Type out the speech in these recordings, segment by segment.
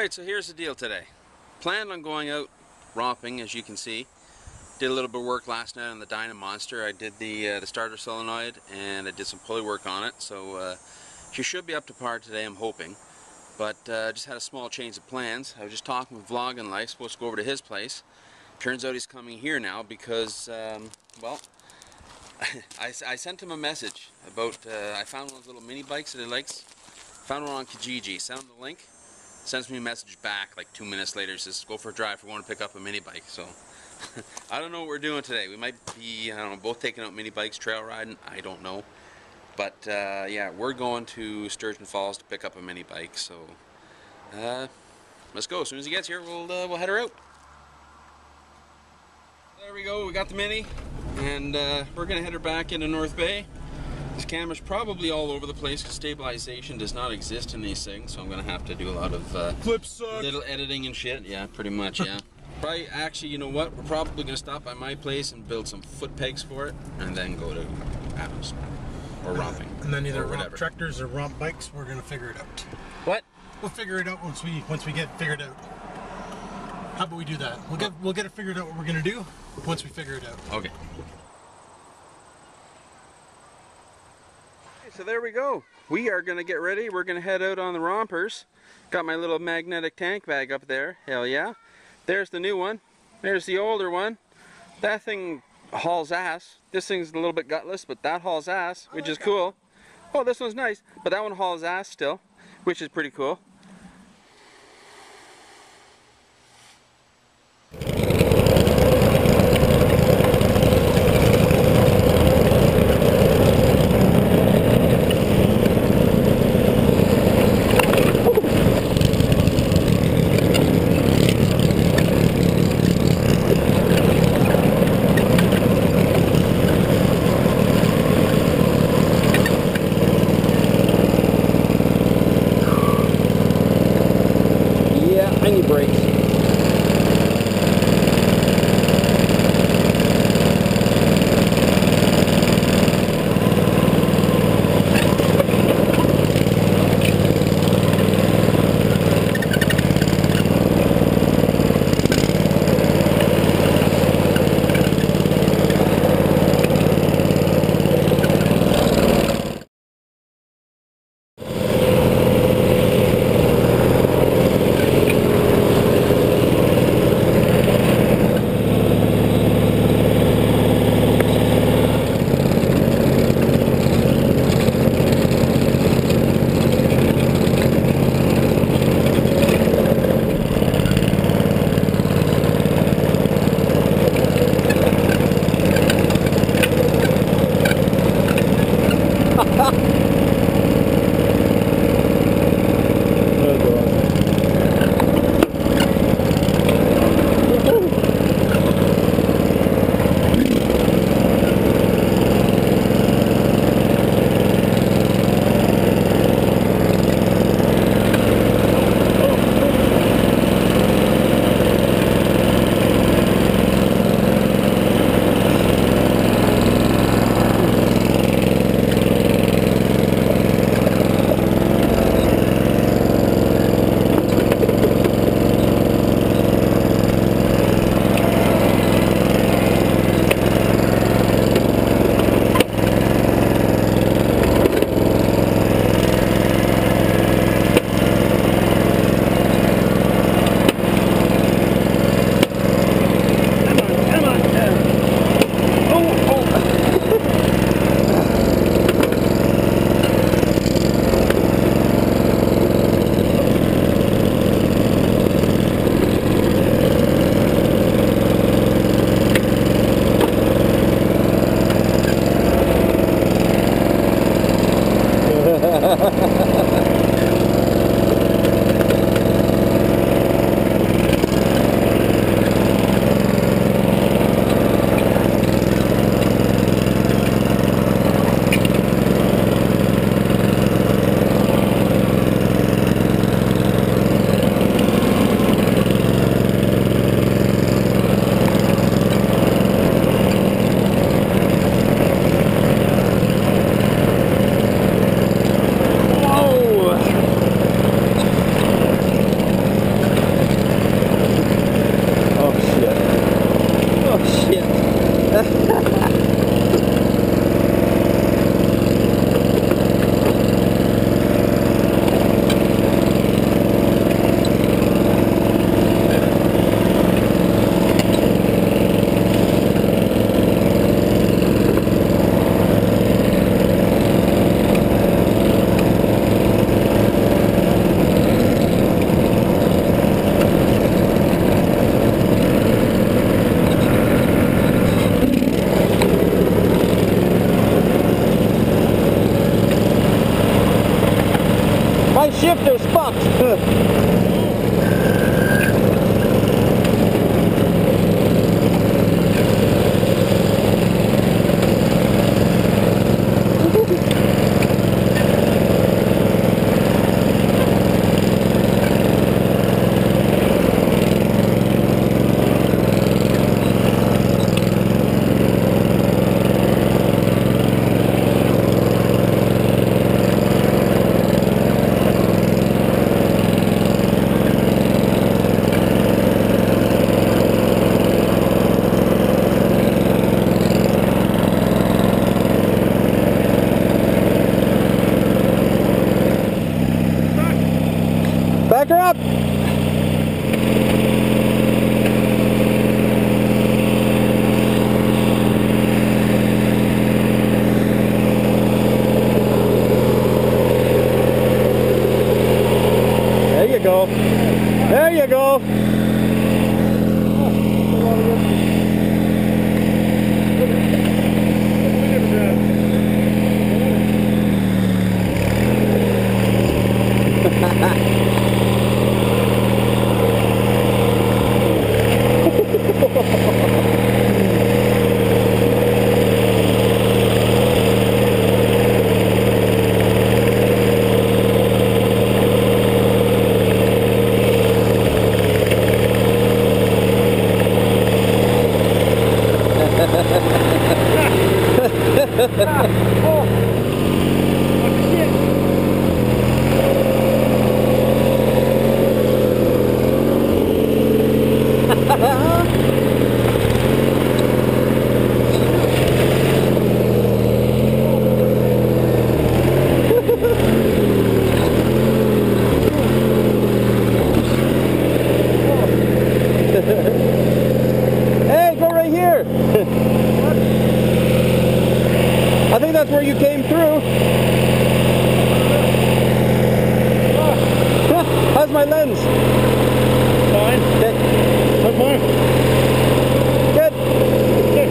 Alright, so here's the deal today. Planned on going out romping, as you can see. Did a little bit of work last night on the Dyna Monster. I did the starter solenoid and I did some pulley work on it, so she should be up to par today, I'm hoping. But just had a small change of plans. I was just talking with Vlogging Life, supposed to go over to his place. Turns out he's coming here now because, well, I sent him a message about, I found one of those little mini bikes that he likes. Found one on Kijiji, sent him the link. Sends me a message back like 2 minutes later, says go for a drive if we want to pick up a mini bike. So I don't know what we're doing today. We might be, I don't know, both taking out mini bikes, trail riding, I don't know. But yeah, we're going to Sturgeon Falls to pick up a mini bike. So let's go. As soon as he gets here, we'll head her out. There we go, we got the mini, and we're gonna head her back into North Bay. This camera's probably all over the place because stabilization does not exist in these things, so I'm going to have to do a lot of little editing and shit. Yeah, pretty much, yeah. Probably, actually, you know what? We're probably going to stop by my place and build some foot pegs for it, and then go to Adams or romping. And then either romp tractors or romp bikes, we're going to figure it out. What? We'll figure it out once we get it figured out. How about we do that? We'll get it figured out what we're going to do once we figure it out. Okay. So there we go. We are going to get ready. We're going to head out on the rompers. Got my little magnetic tank bag up there. Hell yeah. There's the new one. There's the older one. That thing hauls ass. This thing's a little bit gutless, but that hauls ass, which is cool. Oh, this one's nice, but that one hauls ass still, which is pretty cool. I need brakes. Back her up! There you go. There you go. Hey, go right here. I think that's where you came through. How's my lens? Fine. Okay. How's mine? Good. Okay.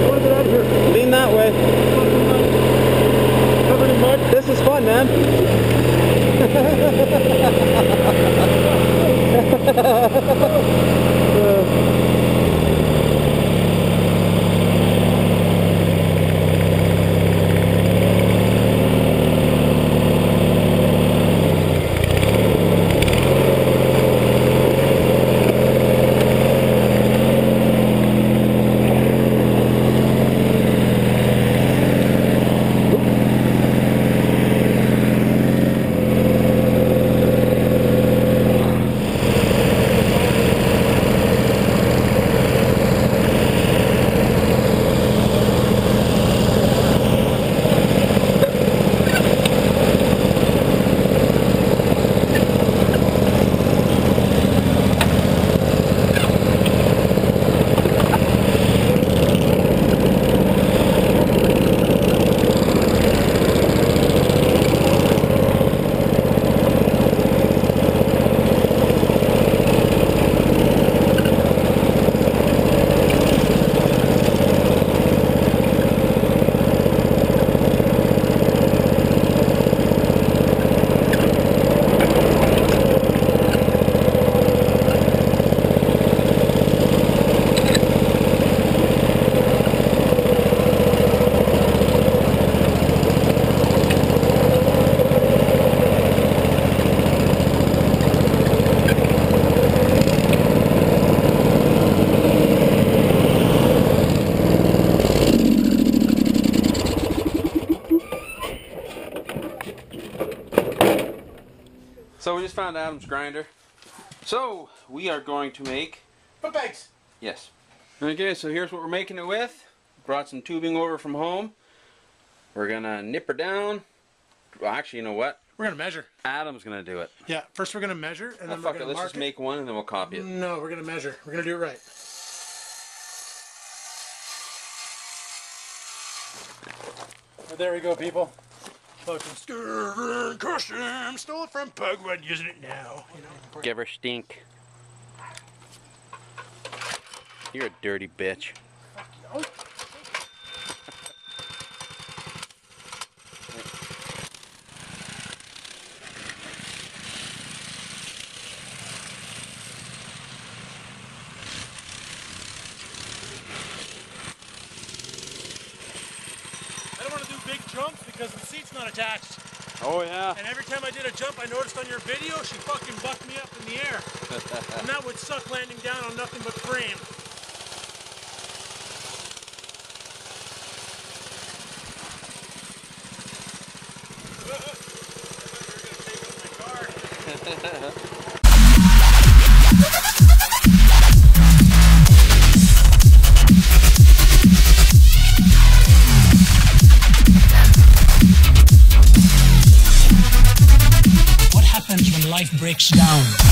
Want to get out of here? Lean that way. Covered in mud. This is fun, man. So we just found Adam's grinder. So we are going to make Foot pegs. Yes. Okay, so here's what we're making it with. Brought some tubing over from home. We're gonna nip her down. Well, actually, you know what? We're gonna measure. Adam's gonna do it. Yeah, first we're gonna measure, and then we're Fuck gonna it, let's mark just make one and then we'll copy it. No, we're gonna measure. We're gonna do it right. Well, there we go, people. Fucking Skirvin custom. Stole it from Pugwood, using it now. You know, Give her stink. You're a dirty bitch. oh. not attached. Oh yeah. And every time I did a jump, I noticed on your video, she fucking bucked me up in the air. And that would suck landing down on nothing but frame. What happens when life breaks down?